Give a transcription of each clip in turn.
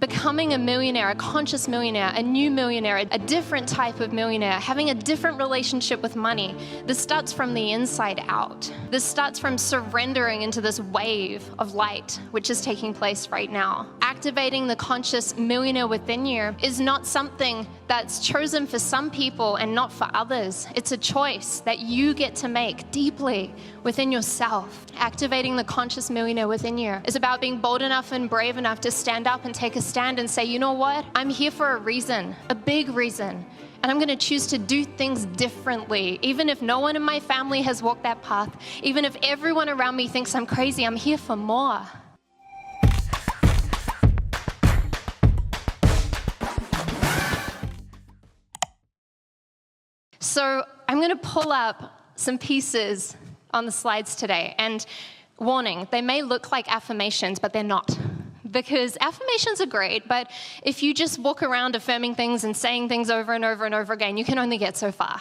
becoming a millionaire, a conscious millionaire, a new millionaire, a different type of millionaire, having a different relationship with money, this starts from the inside out. This starts from surrendering into this wave of light, which is taking place right now. Activating the conscious millionaire within you is not something that's chosen for some people and not for others. It's a choice that you get to make deeply within yourself. Activating the conscious millionaire within you is about being bold enough and brave enough to stand up and take a stand and say, you know what? I'm here for a reason, a big reason. And I'm going to choose to do things differently. Even if no one in my family has walked that path, even if everyone around me thinks I'm crazy, I'm here for more. So I'm going to pull up some pieces on the slides today. And warning, they may look like affirmations, but they're not. Because affirmations are great, but if you just walk around affirming things and saying things over and over and over again, you can only get so far.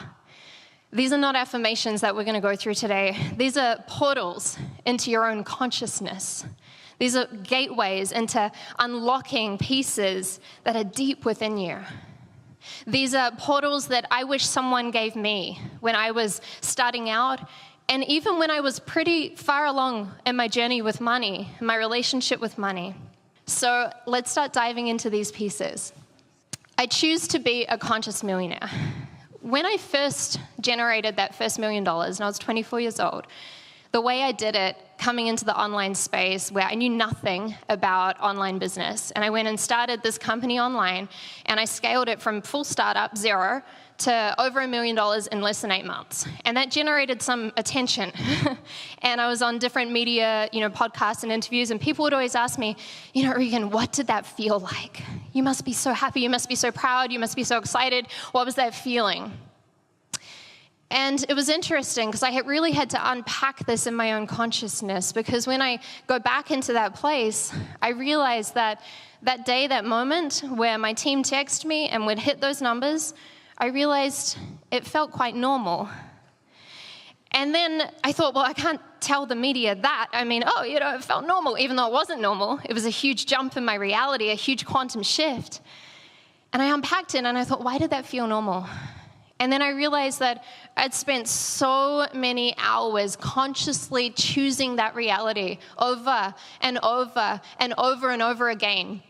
These are not affirmations that we're going to go through today. These are portals into your own consciousness. These are gateways into unlocking pieces that are deep within you. These are portals that I wish someone gave me when I was starting out, and even when I was pretty far along in my journey with money, my relationship with money. So let's start diving into these pieces. I choose to be a conscious millionaire. When I first generated that first $1 million, and I was 24 years old, the way I did it, coming into the online space where I knew nothing about online business, and I went and started this company online, and I scaled it from full startup, zero, to over $1 million in less than 8 months. And that generated some attention. And I was on different media, podcasts and interviews, and people would always ask me, Regan, what did that feel like? You must be so happy, you must be so proud, you must be so excited. What was that feeling? And it was interesting because I really had to unpack this in my own consciousness, because when I go back into that place, I realized that that day, that moment where my team texted me and would hit those numbers, I realized it felt quite normal. And then I thought, well, I can't tell the media that. It felt normal, even though it wasn't normal. It was a huge jump in my reality, a huge quantum shift. And I unpacked it and I thought, why did that feel normal? And then I realized that I'd spent so many hours consciously choosing that reality over and over and over and over again,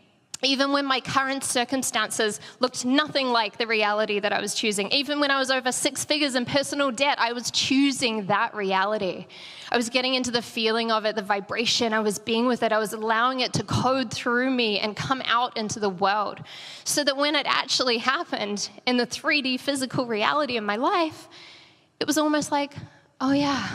even when my current circumstances looked nothing like the reality that I was choosing. Even when I was over 6 figures in personal debt, I was choosing that reality. I was getting into the feeling of it, the vibration. I was being with it. I was allowing it to code through me and come out into the world, so that when it actually happened in the 3D physical reality of my life, it was almost like, oh yeah,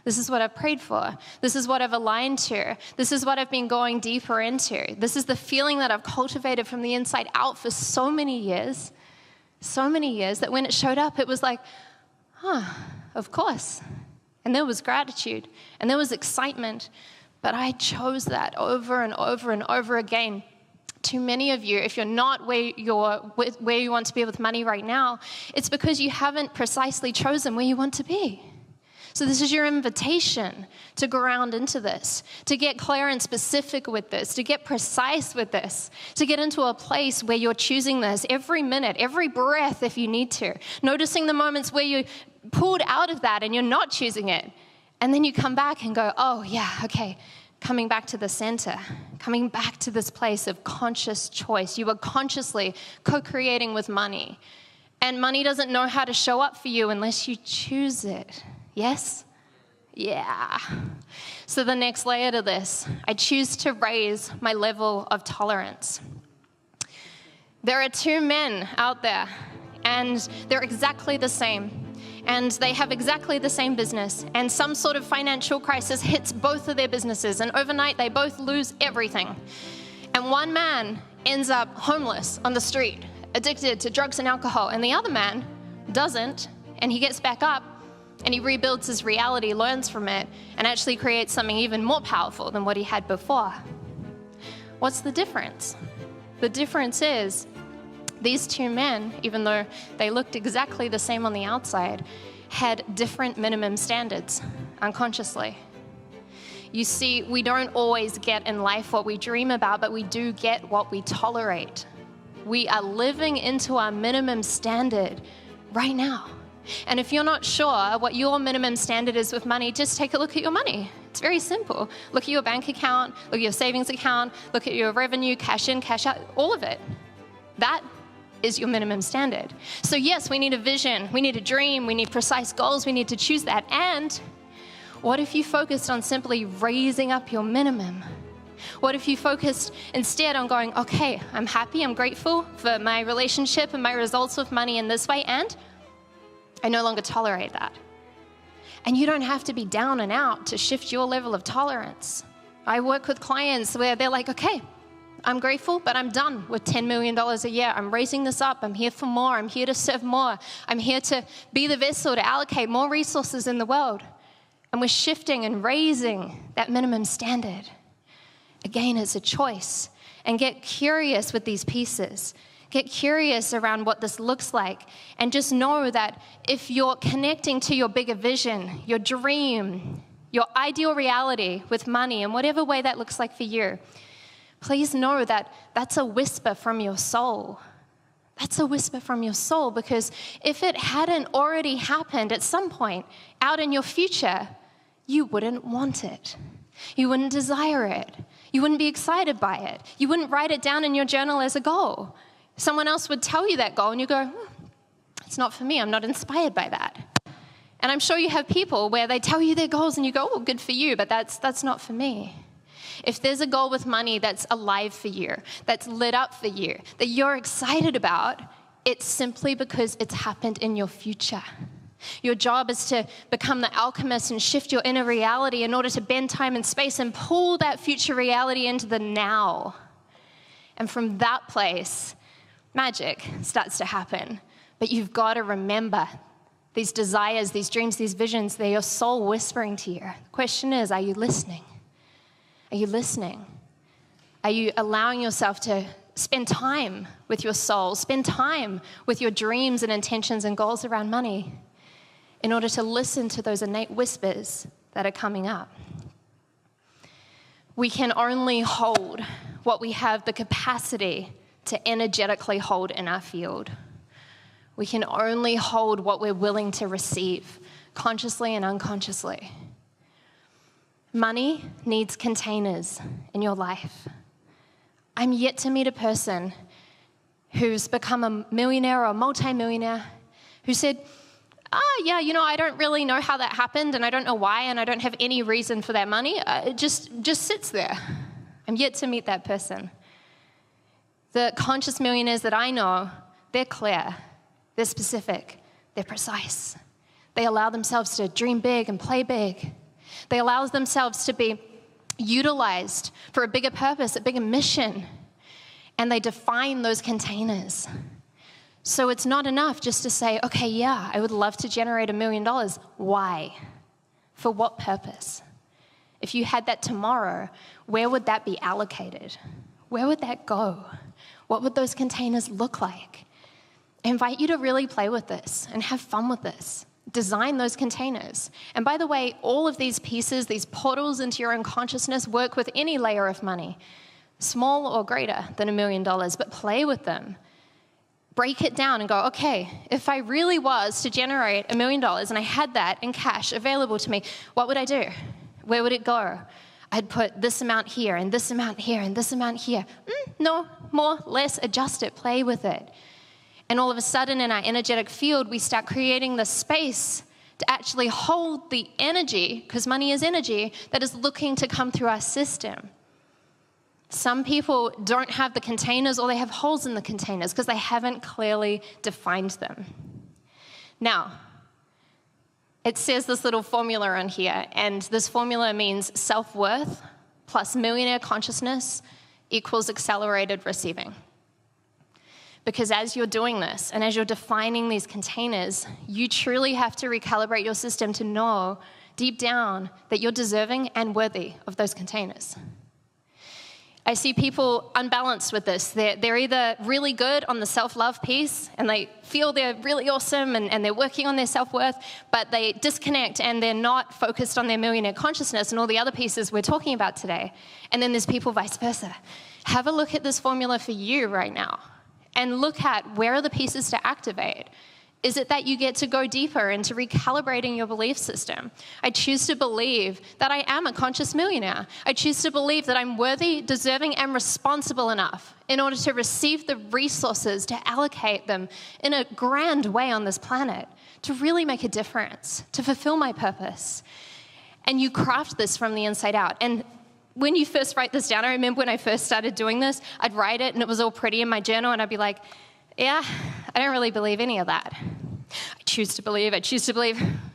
this is what I've prayed for. This is what I've aligned to. This is what I've been going deeper into. This is the feeling that I've cultivated from the inside out for so many years, that when it showed up, it was like, of course. And there was gratitude, and there was excitement, but I chose that over and over and over again. Too many of you, if you're not where you want to be with money right now, it's because you haven't precisely chosen where you want to be. So this is your invitation to ground into this, to get clear and specific with this, to get precise with this, to get into a place where you're choosing this every minute, every breath if you need to, noticing the moments where you pulled out of that and you're not choosing it. And then you come back and go, oh yeah, okay, coming back to the center, coming back to this place of conscious choice. You are consciously co-creating with money. And money doesn't know how to show up for you unless you choose it. Yes? Yeah. So the next layer to this, I choose to raise my level of tolerance. There are 2 men out there, and they're exactly the same. And they have exactly the same business. And some sort of financial crisis hits both of their businesses, and overnight they both lose everything. And one man ends up homeless on the street, addicted to drugs and alcohol, and the other man doesn't, and he gets back up, and he rebuilds his reality, learns from it, and actually creates something even more powerful than what he had before. What's the difference? The difference is these 2 men, even though they looked exactly the same on the outside, had different minimum standards unconsciously. You see, we don't always get in life what we dream about, but we do get what we tolerate. We are living into our minimum standard right now. And if you're not sure what your minimum standard is with money, just take a look at your money. It's very simple. Look at your bank account, look at your savings account, look at your revenue, cash in, cash out, all of it. That is your minimum standard. So yes, we need a vision, we need a dream, we need precise goals, we need to choose that. And what if you focused on simply raising up your minimum? What if you focused instead on going, okay, I'm happy, I'm grateful for my relationship and my results with money in this way, and I no longer tolerate that. And you don't have to be down and out to shift your level of tolerance. I work with clients where they're like, okay, I'm grateful, but I'm done with $10 million a year. I'm raising this up. I'm here for more. I'm here to serve more. I'm here to be the vessel to allocate more resources in the world. And we're shifting and raising that minimum standard. Again, it's a choice. And get curious with these pieces. Get curious around what this looks like. And just know that if you're connecting to your bigger vision, your dream, your ideal reality with money, in whatever way that looks like for you, please know that that's a whisper from your soul. That's a whisper from your soul, because if it hadn't already happened at some point out in your future, you wouldn't want it. You wouldn't desire it. You wouldn't be excited by it. You wouldn't write it down in your journal as a goal. Someone else would tell you that goal and you go, it's not for me. I'm not inspired by that. And I'm sure you have people where they tell you their goals and you go, well, good for you, but that's not for me. If there's a goal with money that's alive for you, that's lit up for you, that you're excited about, it's simply because it's happened in your future. Your job is to become the alchemist and shift your inner reality in order to bend time and space and pull that future reality into the now. And from that place, magic starts to happen. But you've got to remember these desires, these dreams, these visions, they're your soul whispering to you. The question is, are you listening? Are you listening? Are you allowing yourself to spend time with your soul, spend time with your dreams and intentions and goals around money in order to listen to those innate whispers that are coming up? We can only hold what we have the capacity to energetically hold in our field. We can only hold what we're willing to receive, consciously and unconsciously. Money needs containers in your life. I'm yet to meet a person who's become a millionaire or a multi-millionaire who said, yeah, I don't really know how that happened, and I don't know why, and I don't have any reason for that money. It just sits there. I'm yet to meet that person. The conscious millionaires that I know, they're clear, they're specific, they're precise. They allow themselves to dream big and play big. They allow themselves to be utilized for a bigger purpose, a bigger mission, and they define those containers. So it's not enough just to say, okay, yeah, I would love to generate $1 million. Why? For what purpose? If you had that tomorrow, where would that be allocated? Where would that go? What would those containers look like? I invite you to really play with this and have fun with this. Design those containers. And by the way, all of these pieces, these portals into your own consciousness work with any layer of money, small or greater than $1 million, but play with them. Break it down and go, okay, if I really was to generate $1 million and I had that in cash available to me, what would I do? Where would it go? I'd put this amount here and this amount here and this amount here. No, more, less, adjust it, play with it. And all of a sudden in our energetic field, we start creating the space to actually hold the energy, because money is energy, that is looking to come through our system. Some people don't have the containers, or they have holes in the containers because they haven't clearly defined them. Now, it says this little formula on here, and this formula means self-worth plus millionaire consciousness equals accelerated receiving. Because as you're doing this, and as you're defining these containers, you truly have to recalibrate your system to know deep down that you're deserving and worthy of those containers. I see people unbalanced with this. They're either really good on the self-love piece and they feel they're really awesome and they're working on their self-worth, but they disconnect and they're not focused on their millionaire consciousness and all the other pieces we're talking about today. And then there's people vice versa. Have a look at this formula for you right now and look at where are the pieces to activate. Is it that you get to go deeper into recalibrating your belief system? I choose to believe that I am a conscious millionaire. I choose to believe that I'm worthy, deserving, and responsible enough in order to receive the resources to allocate them in a grand way on this planet, to really make a difference, to fulfill my purpose. And you craft this from the inside out. And when you first write this down, I remember when I first started doing this, I'd write it and it was all pretty in my journal and I'd be like, yeah, I don't really believe any of that. I choose to believe.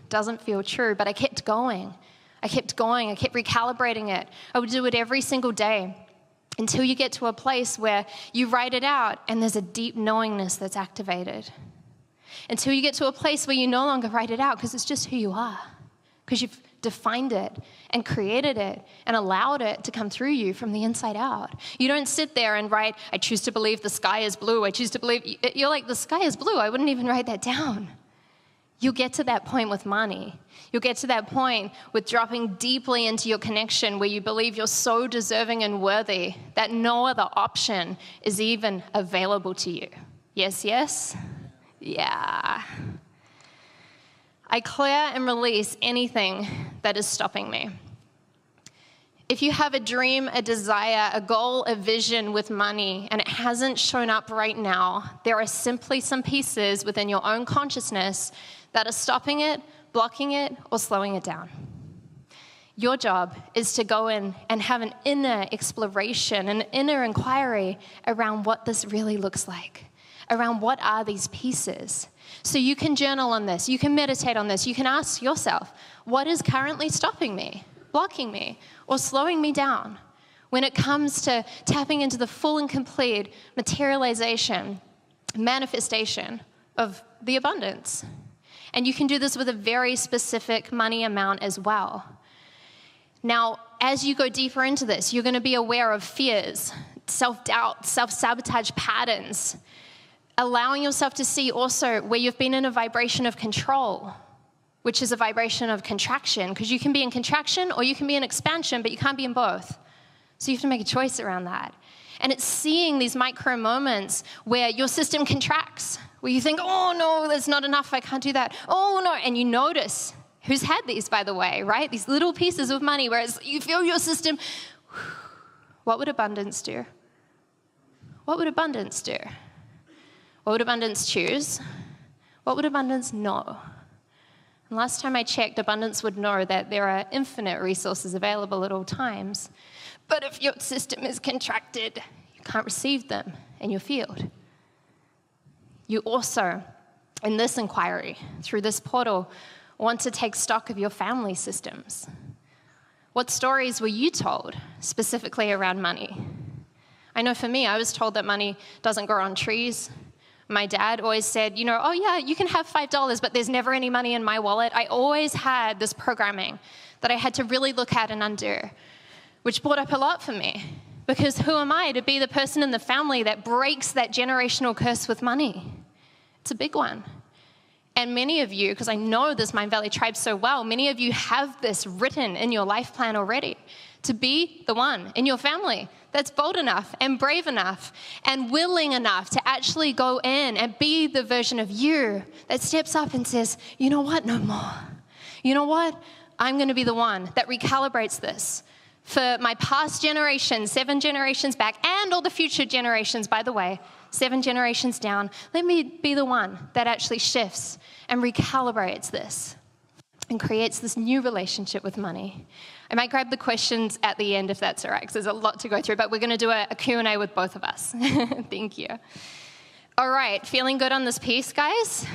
Doesn't feel true, but I kept going. I kept recalibrating it. I would do it every single day until you get to a place where you write it out and there's a deep knowingness that's activated. Until you get to a place where you no longer write it out because it's just who you are, because you've defined it and created it and allowed it to come through you from the inside out. You don't sit there and write, I choose to believe the sky is blue. I choose to believe, you're like, the sky is blue. I wouldn't even write that down. You'll get to that point with money. You'll get to that point with dropping deeply into your connection where you believe you're so deserving and worthy that no other option is even available to you. Yes, yes? Yeah. I clear and release anything that is stopping me. If you have a dream, a desire, a goal, a vision with money, and it hasn't shown up right now, there are simply some pieces within your own consciousness that are stopping it, blocking it, or slowing it down. Your job is to go in and have an inner exploration, an inner inquiry around what this really looks like, around what are these pieces. So you can journal on this, you can meditate on this, you can ask yourself, what is currently stopping me, blocking me, or slowing me down when it comes to tapping into the full and complete materialization, manifestation of the abundance? And you can do this with a very specific money amount as well. Now, as you go deeper into this, you're going to be aware of fears, self-doubt, self-sabotage patterns, allowing yourself to see also where you've been in a vibration of control, which is a vibration of contraction, because you can be in contraction or you can be in expansion, but you can't be in both. So you have to make a choice around that. And it's seeing these micro moments where your system contracts, where you think, oh no, there's not enough, I can't do that. Oh no, and you notice, who's had these, by the way, right? These little pieces of money where you feel your system. What would abundance do? What would abundance do? What would abundance choose? What would abundance know? And last time I checked, abundance would know that there are infinite resources available at all times. But if your system is contracted, you can't receive them in your field. You also, in this inquiry, through this portal, want to take stock of your family systems. What stories were you told specifically around money? I know for me, I was told that money doesn't grow on trees. My dad always said, oh yeah, you can have $5, but there's never any money in my wallet. I always had this programming that I had to really look at and undo, which brought up a lot for me. Because who am I to be the person in the family that breaks that generational curse with money? It's a big one. And many of you, because I know this Mindvalley tribe so well, many of you have this written in your life plan already, to be the one in your family that's bold enough and brave enough and willing enough to actually go in and be the version of you that steps up and says, you know what, no more. You know what, I'm going to be the one that recalibrates this for my past generations, 7 generations back, and all the future generations, by the way, 7 generations down. Let me be the one that actually shifts and recalibrates this and creates this new relationship with money. I might grab the questions at the end if that's all right, because there's a lot to go through, but we're going to do a Q&A with both of us. Thank you. All right, feeling good on this piece, guys?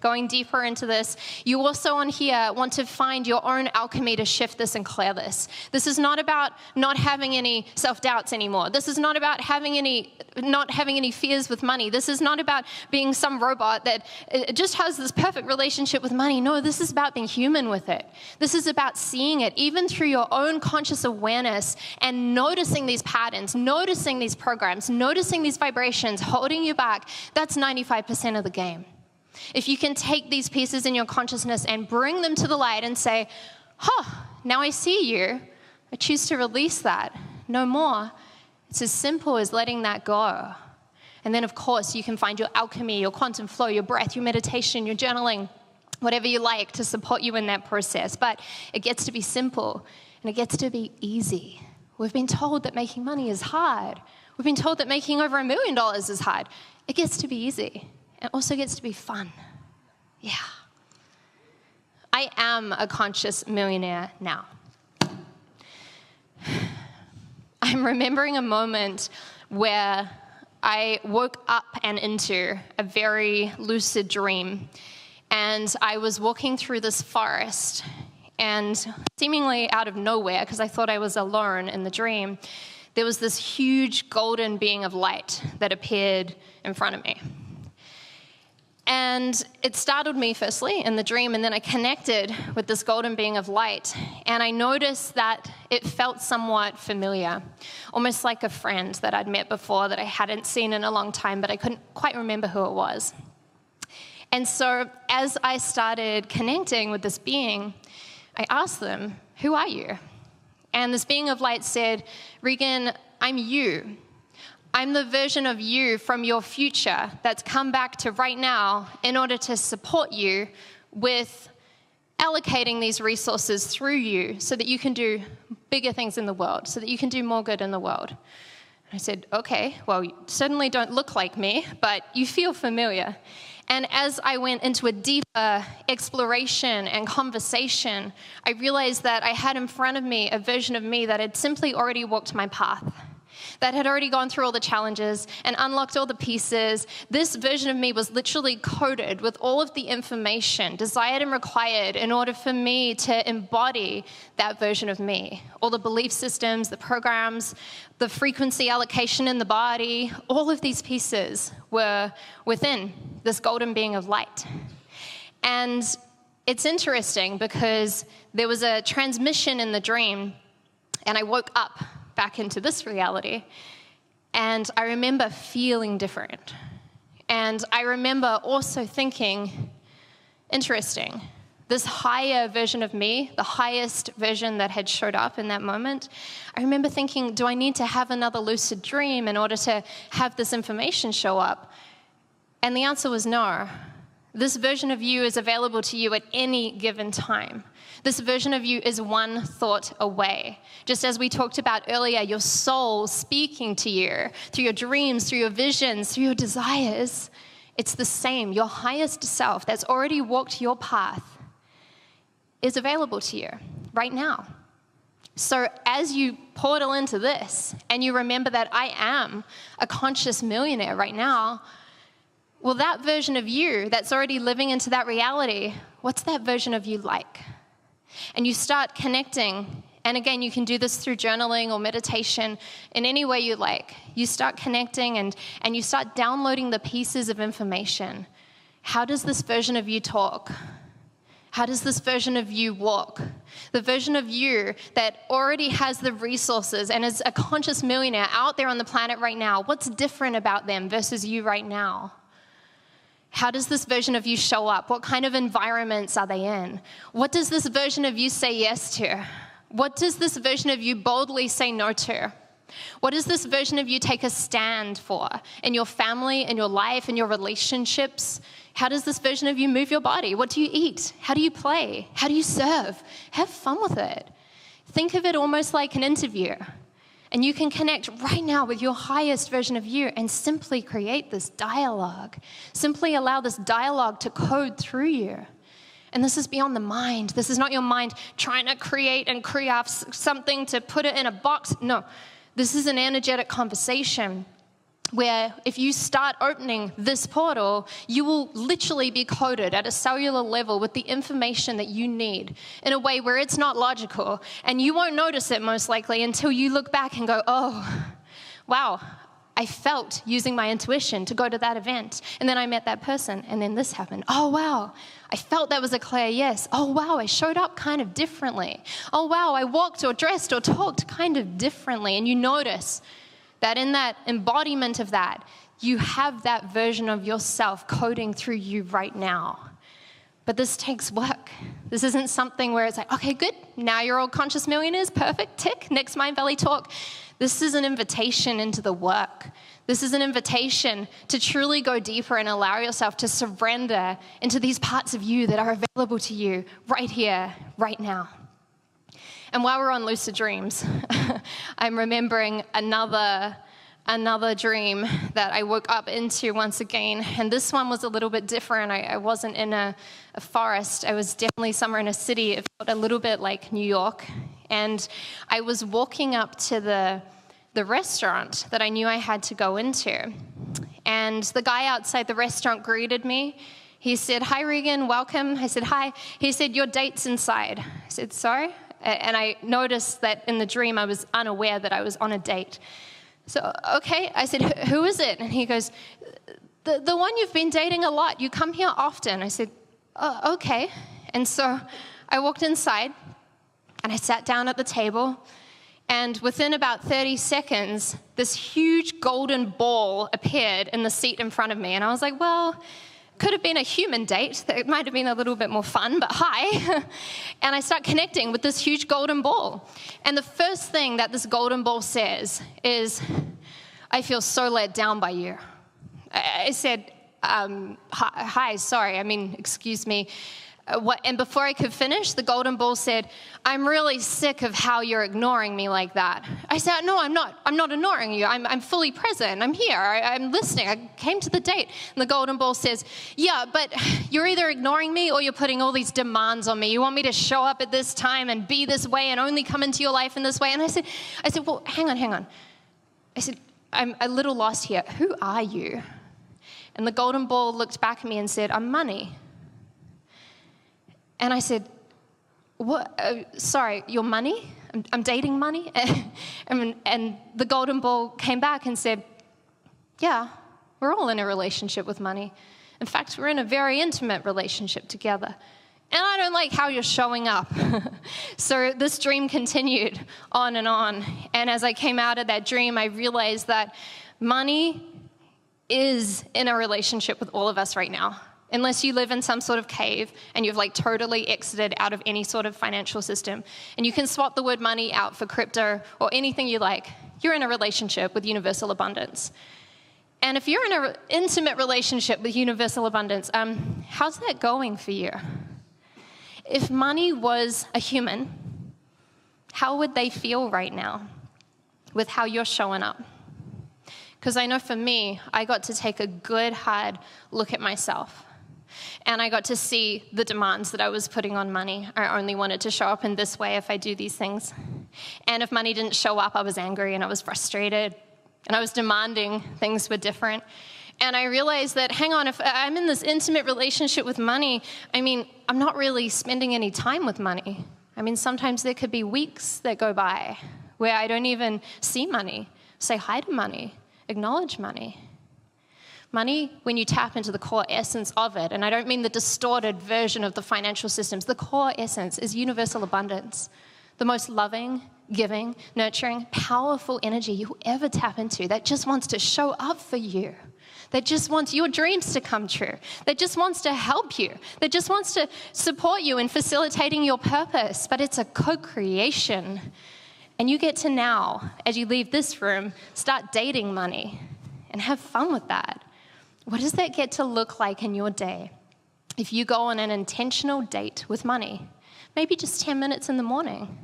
going deeper into this, you also on here want to find your own alchemy to shift this and clear this. This is not about not having any self-doubts anymore. This is not about not having any fears with money. This is not about being some robot that just has this perfect relationship with money. No, this is about being human with it. This is about seeing it even through your own conscious awareness and noticing these patterns, noticing these programs, noticing these vibrations holding you back. That's 95% of the game. If you can take these pieces in your consciousness and bring them to the light and say, now I see you. I choose to release that. No more. It's as simple as letting that go. And then, of course, you can find your alchemy, your quantum flow, your breath, your meditation, your journaling, whatever you like to support you in that process. But it gets to be simple and it gets to be easy. We've been told that making money is hard. We've been told that making over $1 million is hard. It gets to be easy. It also gets to be fun. Yeah. I am a conscious millionaire now. I'm remembering a moment where I woke up and into a very lucid dream. And I was walking through this forest, and seemingly out of nowhere, because I thought I was alone in the dream, there was this huge golden being of light that appeared in front of me. And it startled me firstly in the dream, and then I connected with this golden being of light, and I noticed that it felt somewhat familiar, almost like a friend that I'd met before that I hadn't seen in a long time, but I couldn't quite remember who it was. And so as I started connecting with this being, I asked them, "Who are you?" And this being of light said, "Regan, I'm you. I'm the version of you from your future that's come back to right now in order to support you with allocating these resources through you so that you can do bigger things in the world, so that you can do more good in the world." I said, "Okay, well, you certainly don't look like me, but you feel familiar." And as I went into a deeper exploration and conversation, I realized that I had in front of me a version of me that had simply already walked my path, that had already gone through all the challenges and unlocked all the pieces. This version of me was literally coded with all of the information desired and required in order for me to embody that version of me. All the belief systems, the programs, the frequency allocation in the body, all of these pieces were within this golden being of light. And it's interesting because there was a transmission in the dream, and I woke up back into this reality, and I remember feeling different. And I remember also thinking, interesting, this higher version of me, the highest version that had showed up in that moment, I remember thinking, do I need to have another lucid dream in order to have this information show up? And the answer was no. This version of you is available to you at any given time. This version of you is one thought away. Just as we talked about earlier, your soul speaking to you through your dreams, through your visions, through your desires, it's the same. Your highest self that's already walked your path is available to you right now. So as you portal into this and you remember that I am a conscious millionaire right now, well, that version of you that's already living into that reality, what's that version of you like? And you start connecting, and again, you can do this through journaling or meditation in any way you like. You start connecting and you start downloading the pieces of information. How does this version of you talk? How does this version of you walk? The version of you that already has the resources and is a conscious millionaire out there on the planet right now, what's different about them versus you right now? How does this version of you show up? What kind of environments are they in? What does this version of you say yes to? What does this version of you boldly say no to? What does this version of you take a stand for in your family, in your life, in your relationships? How does this version of you move your body? What do you eat? How do you play? How do you serve? Have fun with it. Think of it almost like an interview. And you can connect right now with your highest version of you and simply create this dialogue. Simply allow this dialogue to code through you. And this is beyond the mind. This is not your mind trying to create and craft something to put it in a box. No, this is an energetic conversation. where if you start opening this portal, you will literally be coded at a cellular level with the information that you need in a way where it's not logical, and you won't notice it most likely until you look back and go, oh, wow, I felt using my intuition to go to that event, and then I met that person, and then this happened. Oh, wow, I felt that was a clear yes. Oh, wow, I showed up kind of differently. Oh, wow, I walked or dressed or talked kind of differently, and you notice that in that embodiment of that, you have that version of yourself coding through you right now. But this takes work. This isn't something where it's like, okay, good, now you're all conscious millionaires, perfect, tick, next Mindvalley talk. This is an invitation into the work. This is an invitation to truly go deeper and allow yourself to surrender into these parts of you that are available to you right here, right now. And while we're on lucid dreams, I'm remembering another dream that I woke up into once again. And this one was a little bit different. I wasn't in a forest. I was definitely somewhere in a city. It felt a little bit like New York. And I was walking up to the restaurant that I knew I had to go into. And the guy outside the restaurant greeted me. He said, "Hi, Regan, welcome." I said, "Hi." He said, "Your date's inside." I said, "Sorry?" And I noticed that in the dream I was unaware that I was on a date. So, okay, I said, "Who is it?" And he goes, the one you've been dating a lot. You come here often." I said, "Oh, okay." And so I walked inside and I sat down at the table. And within about 30 seconds, this huge golden ball appeared in the seat in front of me. And I was like, well, could have been a human date. It might have been a little bit more fun, but hi. And I start connecting with this huge golden ball. And the first thing that this golden ball says is, "I feel so let down by you." I said, hi, sorry, excuse me. What? And before I could finish, the golden ball said, "I'm really sick of how you're ignoring me like that." I said, "No, I'm not ignoring you. I'm fully present. I'm here. I'm listening. I came to the date." And the golden ball says, "Yeah, but you're either ignoring me or you're putting all these demands on me. You want me to show up at this time and be this way and only come into your life in this way." And I said, "Well, hang on. I said, I'm a little lost here. Who are you?" And the golden ball looked back at me and said, "I'm money." And I said, "What? Sorry, you're money? I'm dating money?" And the golden ball came back and said, "Yeah, we're all in a relationship with money. In fact, we're in a very intimate relationship together. And I don't like how you're showing up." So this dream continued on and on. And as I came out of that dream, I realized that money is in a relationship with all of us right now. Unless you live in some sort of cave and you've totally exited out of any sort of financial system, and you can swap the word money out for crypto or anything you like, you're in a relationship with universal abundance. And if you're in an intimate relationship with universal abundance, how's that going for you? If money was a human, how would they feel right now with how you're showing up? Because I know for me, I got to take a good, hard look at myself. And I got to see the demands that I was putting on money. I only wanted to show up in this way if I do these things. And if money didn't show up, I was angry and I was frustrated. And I was demanding things were different. And I realized that, hang on, if I'm in this intimate relationship with money, I'm not really spending any time with money. Sometimes there could be weeks that go by where I don't even see money, say hi to money, acknowledge money. Money, when you tap into the core essence of it, and I don't mean the distorted version of the financial systems, the core essence is universal abundance, the most loving, giving, nurturing, powerful energy you'll ever tap into that just wants to show up for you, that just wants your dreams to come true, that just wants to help you, that just wants to support you in facilitating your purpose. But it's a co-creation. And you get to now, as you leave this room, start dating money and have fun with that. What does that get to look like in your day if you go on an intentional date with money? Maybe just 10 minutes in the morning.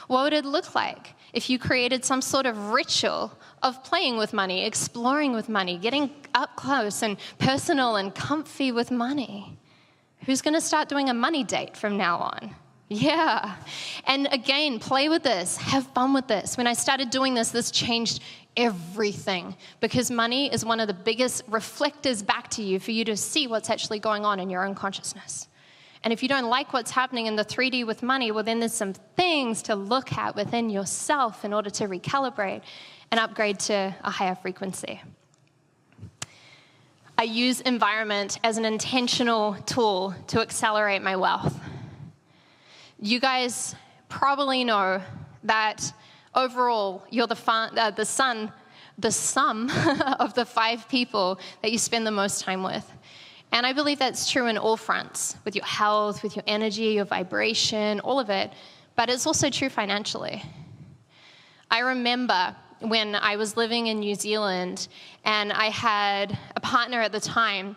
What would it look like if you created some sort of ritual of playing with money, exploring with money, getting up close and personal and comfy with money? Who's going to start doing a money date from now on? Yeah. And again, play with this. Have fun with this. When I started doing this, this changed everything, because money is one of the biggest reflectors back to you for you to see what's actually going on in your own consciousness. And if you don't like what's happening in the 3D with money, well, then there's some things to look at within yourself in order to recalibrate and upgrade to a higher frequency. I use environment as an intentional tool to accelerate my wealth. You guys probably know that overall, you're the sum of the 5 people that you spend the most time with. And I believe that's true in all fronts, with your health, with your energy, your vibration, all of it. But it's also true financially. I remember when I was living in New Zealand and I had a partner at the time,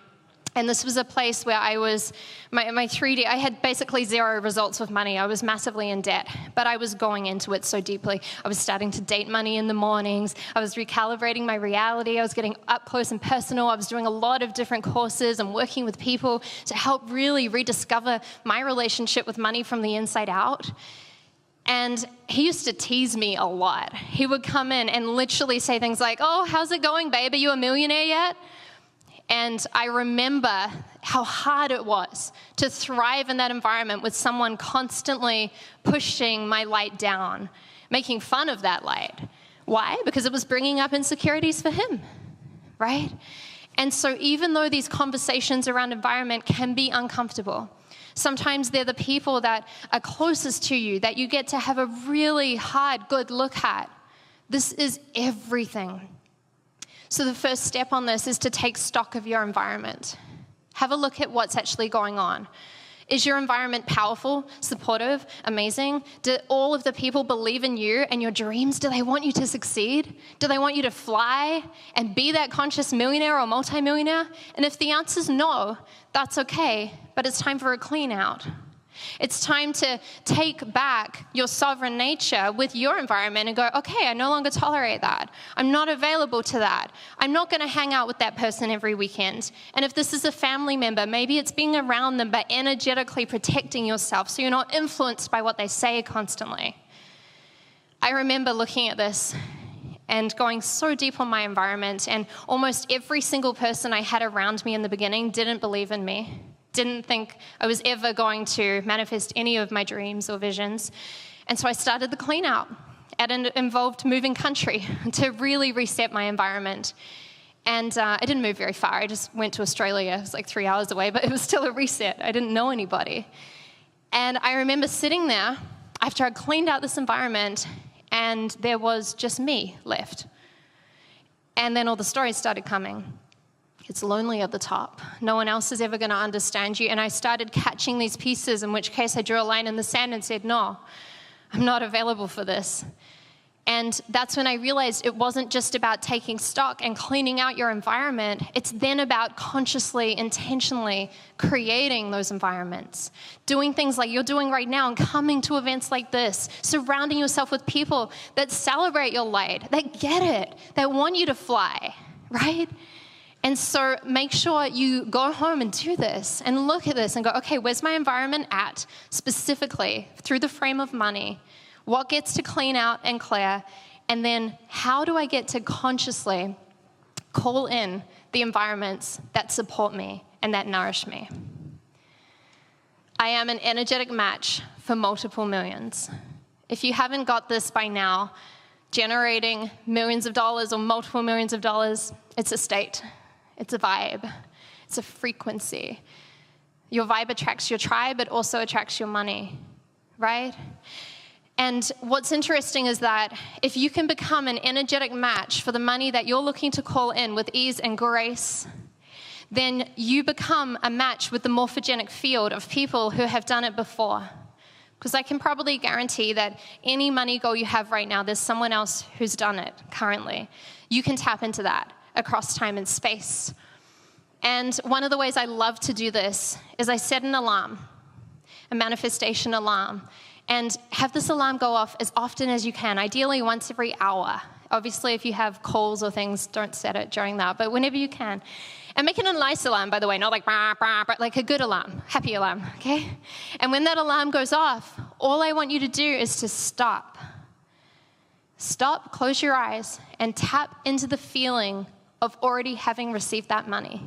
and this was a place where I was, my 3D, I had basically 0 results with money. I was massively in debt, but I was going into it so deeply. I was starting to date money in the mornings. I was recalibrating my reality. I was getting up close and personal. I was doing a lot of different courses and working with people to help really rediscover my relationship with money from the inside out. And he used to tease me a lot. He would come in and literally say things like, "Oh, how's it going, babe? Are you a millionaire yet?" And I remember how hard it was to thrive in that environment with someone constantly pushing my light down, making fun of that light. Why? Because it was bringing up insecurities for him, right? And so even though these conversations around environment can be uncomfortable, sometimes they're the people that are closest to you that you get to have a really hard, good look at. This is everything. So the first step on this is to take stock of your environment. Have a look at what's actually going on. Is your environment powerful, supportive, amazing? Do all of the people believe in you and your dreams? Do they want you to succeed? Do they want you to fly and be that conscious millionaire or multimillionaire? And if the answer is no, that's okay, but it's time for a clean out. It's time to take back your sovereign nature with your environment and go, okay, I no longer tolerate that. I'm not available to that. I'm not going to hang out with that person every weekend. And if this is a family member, maybe it's being around them, but energetically protecting yourself so you're not influenced by what they say constantly. I remember looking at this and going so deep on my environment, and almost every single person I had around me in the beginning didn't believe in me. Didn't think I was ever going to manifest any of my dreams or visions. And so I started the clean out. And it involved moving country to really reset my environment. And I didn't move very far. I just went to Australia. It was like 3 hours away, but it was still a reset. I didn't know anybody. And I remember sitting there after I cleaned out this environment, and there was just me left. And then all the stories started coming. It's lonely at the top. No one else is ever going to understand you. And I started catching these pieces, in which case I drew a line in the sand and said, no, I'm not available for this. And that's when I realized it wasn't just about taking stock and cleaning out your environment. It's then about consciously, intentionally creating those environments. Doing things like you're doing right now and coming to events like this. Surrounding yourself with people that celebrate your light, that get it, that want you to fly, right? And so make sure you go home and do this and look at this and go, okay, where's my environment at specifically through the frame of money? What gets to clean out and clear? And then how do I get to consciously call in the environments that support me and that nourish me? I am an energetic match for multiple millions. If you haven't got this by now, generating millions of dollars or multiple millions of dollars, it's a state. It's a vibe. It's a frequency. Your vibe attracts your tribe. It also attracts your money, right? And what's interesting is that if you can become an energetic match for the money that you're looking to call in with ease and grace, then you become a match with the morphogenic field of people who have done it before. Because I can probably guarantee that any money goal you have right now, there's someone else who's done it currently. You can tap into that across time and space. And one of the ways I love to do this is I set an alarm, a manifestation alarm, and have this alarm go off as often as you can, ideally once every hour. Obviously, if you have calls or things, don't set it during that, but whenever you can. And make it a nice alarm, by the way, not like, but like a good alarm, happy alarm, okay? And when that alarm goes off, all I want you to do is to stop Stop, close your eyes, and tap into the feeling of already having received that money.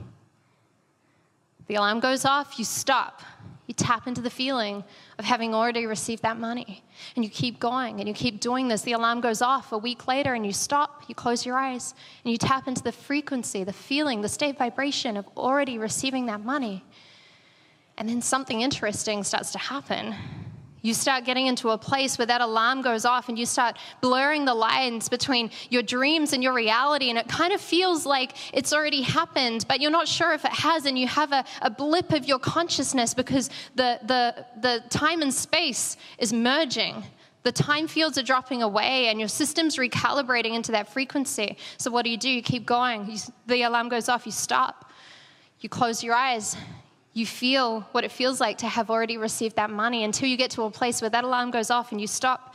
The alarm goes off, you stop. You tap into the feeling of having already received that money. And you keep going, and you keep doing this. The alarm goes off a week later, and you stop, you close your eyes, and you tap into the frequency, the feeling, the state vibration of already receiving that money. And then something interesting starts to happen. You start getting into a place where that alarm goes off and you start blurring the lines between your dreams and your reality, and it kind of feels like it's already happened, but you're not sure if it has, and you have a blip of your consciousness because the time and space is merging. The time fields are dropping away and your system's recalibrating into that frequency. So what do? You keep going. The alarm goes off, you stop, you close your eyes. You feel what it feels like to have already received that money until you get to a place where that alarm goes off and you stop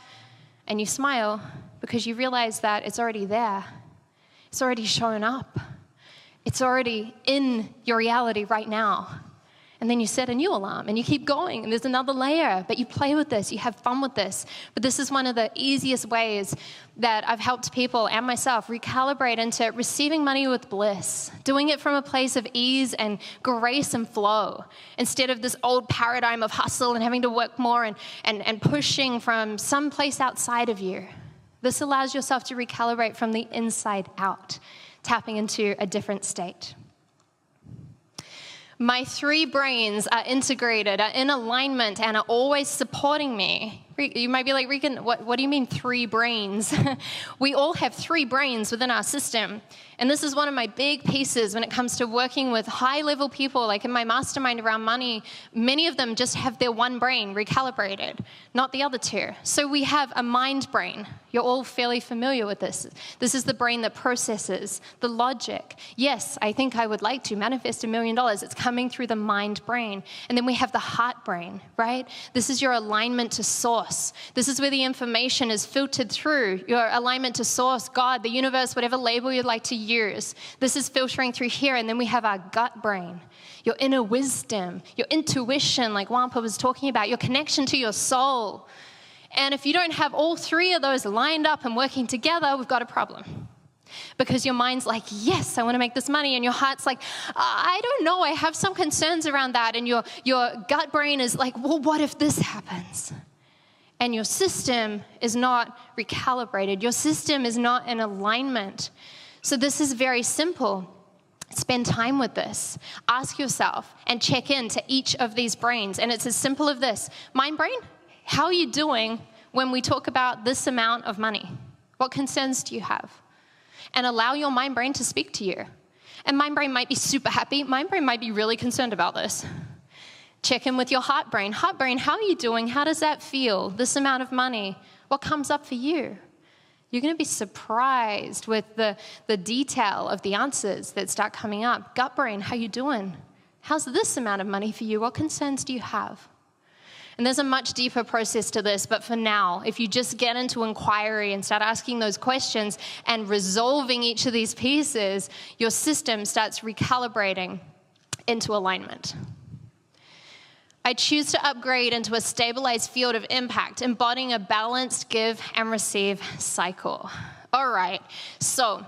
and you smile because you realize that it's already there. It's already shown up. It's already in your reality right now. And then you set a new alarm and you keep going and there's another layer, but you play with this, you have fun with this. But this is one of the easiest ways that I've helped people and myself recalibrate into receiving money with bliss, doing it from a place of ease and grace and flow, instead of this old paradigm of hustle and having to work more and pushing from some place outside of you. This allows yourself to recalibrate from the inside out, tapping into a different state. My three brains are integrated, are in alignment, and are always supporting me. You might be like, Regan, what do you mean three brains? We all have three brains within our system. And this is one of my big pieces when it comes to working with high-level people, like in my mastermind around money. Many of them just have their one brain recalibrated, not the other two. So we have a mind brain. You're all fairly familiar with this. This is the brain that processes the logic. Yes, I think I would like to manifest $1 million. It's coming through the mind brain. And then we have the heart brain, right? This is your alignment to source. This is where the information is filtered through, your alignment to source, God, the universe, whatever label you'd like to use. This is filtering through here. And then we have our gut brain, your inner wisdom, your intuition, like Wampa was talking about, your connection to your soul. And if you don't have all three of those lined up and working together, we've got a problem. Because your mind's like, yes, I want to make this money. And your heart's like, I don't know, I have some concerns around that. And your gut brain is like, well, what if this happens? And your system is not recalibrated. Your system is not in alignment. So this is very simple. Spend time with this. Ask yourself and check in to each of these brains. And it's as simple as this. Mind brain, how are you doing when we talk about this amount of money? What concerns do you have? And allow your mind brain to speak to you. And mind brain might be super happy. Mind brain might be really concerned about this. Check in with your heart brain. Heart brain, how are you doing? How does that feel? This amount of money. What comes up for you? You're going to be surprised with the detail of the answers that start coming up. Gut brain, how you doing? How's this amount of money for you? What concerns do you have? And there's a much deeper process to this, but for now, if you just get into inquiry and start asking those questions and resolving each of these pieces, your system starts recalibrating into alignment. I choose to upgrade into a stabilized field of impact, embodying a balanced give and receive cycle. All right, so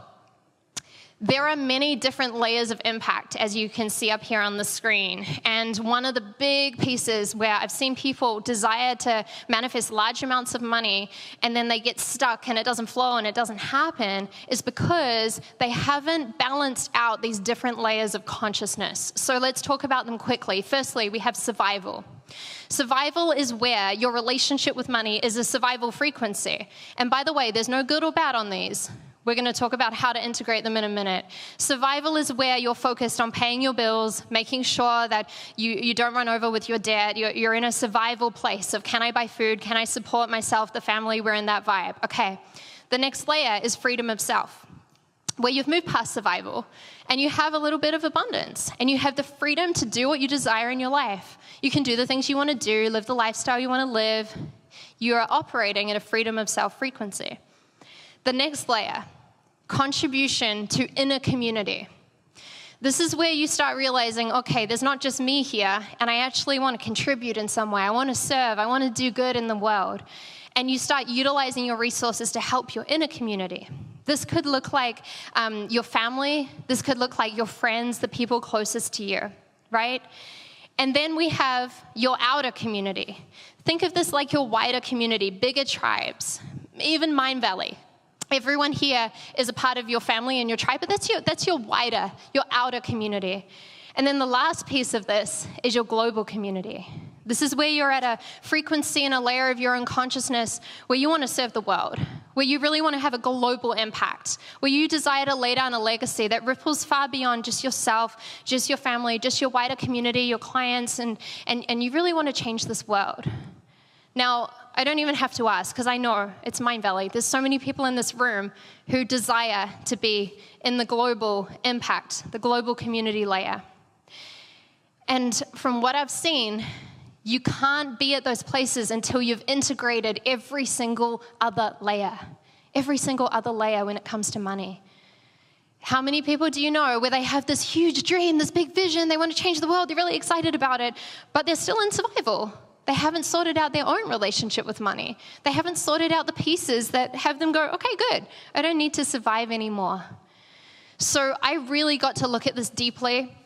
there are many different layers of impact, as you can see up here on the screen. And one of the big pieces where I've seen people desire to manifest large amounts of money and then they get stuck and it doesn't flow and it doesn't happen is because they haven't balanced out these different layers of consciousness. So let's talk about them quickly. Firstly, we have survival. Survival is where your relationship with money is a survival frequency. And by the way, there's no good or bad on these. We're going to talk about how to integrate them in a minute. Survival is where you're focused on paying your bills, making sure that you don't run over with your debt. You're in a survival place of, can I buy food? Can I support myself, the family? We're in that vibe. Okay. The next layer is freedom of self, where you've moved past survival and you have a little bit of abundance and you have the freedom to do what you desire in your life. You can do the things you want to do, live the lifestyle you want to live. You are operating at a freedom of self frequency. The next layer, contribution to inner community. This is where you start realizing, okay, there's not just me here, and I actually want to contribute in some way. I want to serve. I want to do good in the world. and you start utilizing your resources to help your inner community. This could look like your family. This could look like your friends, the people closest to you, right? And then we have your outer community. Think of this like your wider community, bigger tribes, even Mindvalley. Everyone here is a part of your family and your tribe, but that's your wider, your outer community. And then the last piece of this is your global community. This is where you're at a frequency and a layer of your own consciousness where you want to serve the world, where you really want to have a global impact, where you desire to lay down a legacy that ripples far beyond just yourself, just your family, just your wider community, your clients, and you really want to change this world. Now, I don't even have to ask, because I know it's Mindvalley. There's so many people in this room who desire to be in the global impact, the global community layer. And from what I've seen, you can't be at those places until you've integrated every single other layer when it comes to money. How many people do you know where they have this huge dream, this big vision, they want to change the world, they're really excited about it, but they're still in survival? They haven't sorted out their own relationship with money. They haven't sorted out the pieces that have them go, okay, good, I don't need to survive anymore. So I really got to look at this deeply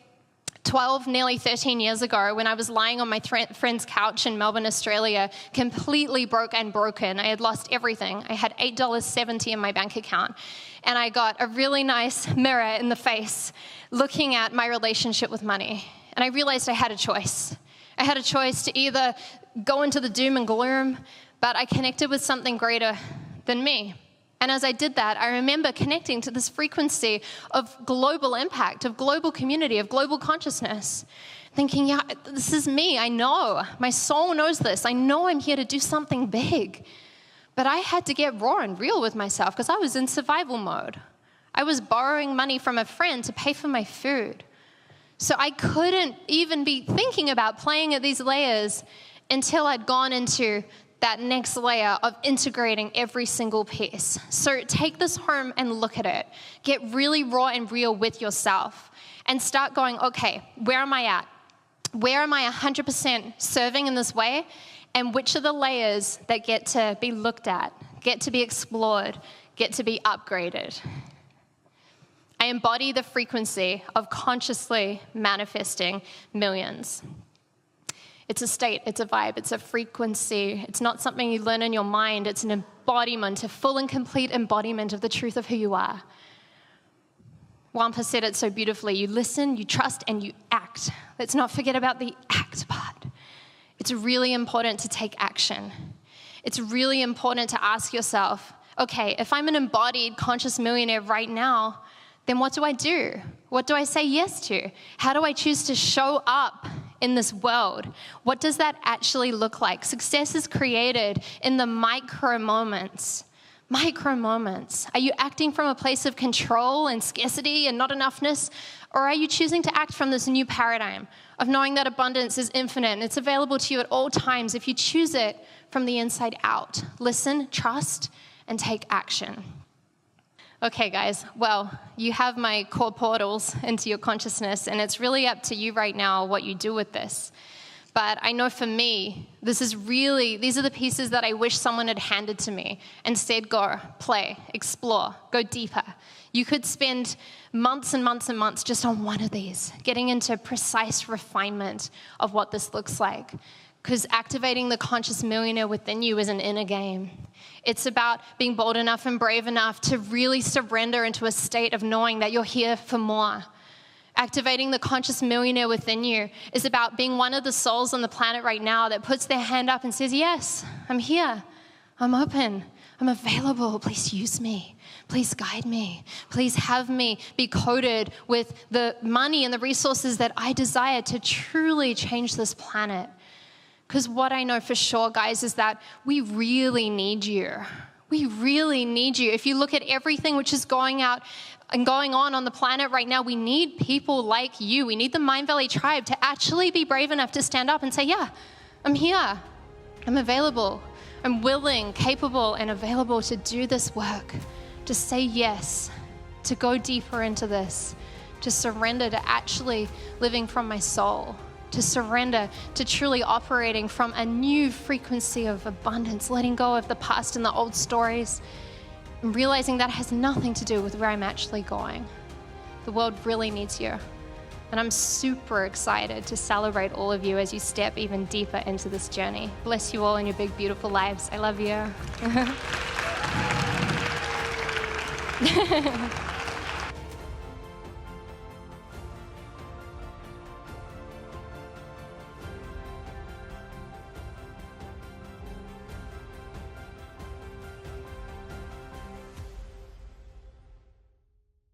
12, nearly 13 years ago, when I was lying on my friend's couch in Melbourne, Australia, completely broke and broken. I had lost everything. I had $8.70 in my bank account. And I got a really nice mirror in the face looking at my relationship with money. And I realized I had a choice. I had a choice to either go into the doom and gloom, but I connected with something greater than me. And as I did that, I remember connecting to this frequency of global impact, of global community, of global consciousness, thinking, yeah, this is me. I know. My soul knows this. I know I'm here to do something big. But I had to get raw and real with myself because I was in survival mode. I was borrowing money from a friend to pay for my food. So I couldn't even be thinking about playing at these layers until I'd gone into that next layer of integrating every single piece. So take this home and look at it. Get really raw and real with yourself and start going, okay, where am I at? Where am I 100% serving in this way? And which are the layers that get to be looked at, get to be explored, get to be upgraded? I embody the frequency of consciously manifesting millions. It's a state, it's a vibe, it's a frequency. It's not something you learn in your mind. It's an embodiment, a full and complete embodiment of the truth of who you are. Wampa said it so beautifully. You listen, you trust, and you act. Let's not forget about the act part. It's really important to take action. It's really important to ask yourself, okay, if I'm an embodied conscious millionaire right now, then what do I do? What do I say yes to? How do I choose to show up in this world? What does that actually look like? Success is created in the micro moments. Micro moments. Are you acting from a place of control and scarcity and not enoughness? Or are you choosing to act from this new paradigm of knowing that abundance is infinite and it's available to you at all times if you choose it from the inside out? Listen, trust, and take action. Okay, guys, well, you have my core portals into your consciousness, and it's really up to you right now what you do with this. But I know for me, these are the pieces that I wish someone had handed to me and said, go, play, explore, go deeper. You could spend months and months and months just on one of these, getting into precise refinement of what this looks like. Because activating the conscious millionaire within you is an inner game. It's about being bold enough and brave enough to really surrender into a state of knowing that you're here for more. Activating the conscious millionaire within you is about being one of the souls on the planet right now that puts their hand up and says, yes, I'm here. I'm open. I'm available. Please use me. Please guide me. Please have me be coded with the money and the resources that I desire to truly change this planet. Because what I know for sure, guys, is that we really need you. We really need you. If you look at everything which is going out and going on the planet right now, we need people like you. We need the Mindvalley tribe to actually be brave enough to stand up and say, yeah, I'm here. I'm available. I'm willing, capable, and available to do this work, to say yes, to go deeper into this, to surrender to actually living from my soul. to surrender, to truly operating from a new frequency of abundance, letting go of the past and the old stories, and realizing that has nothing to do with where I'm actually going. The world really needs you. And I'm super excited to celebrate all of you as you step even deeper into this journey. Bless you all in your big, beautiful lives. I love you.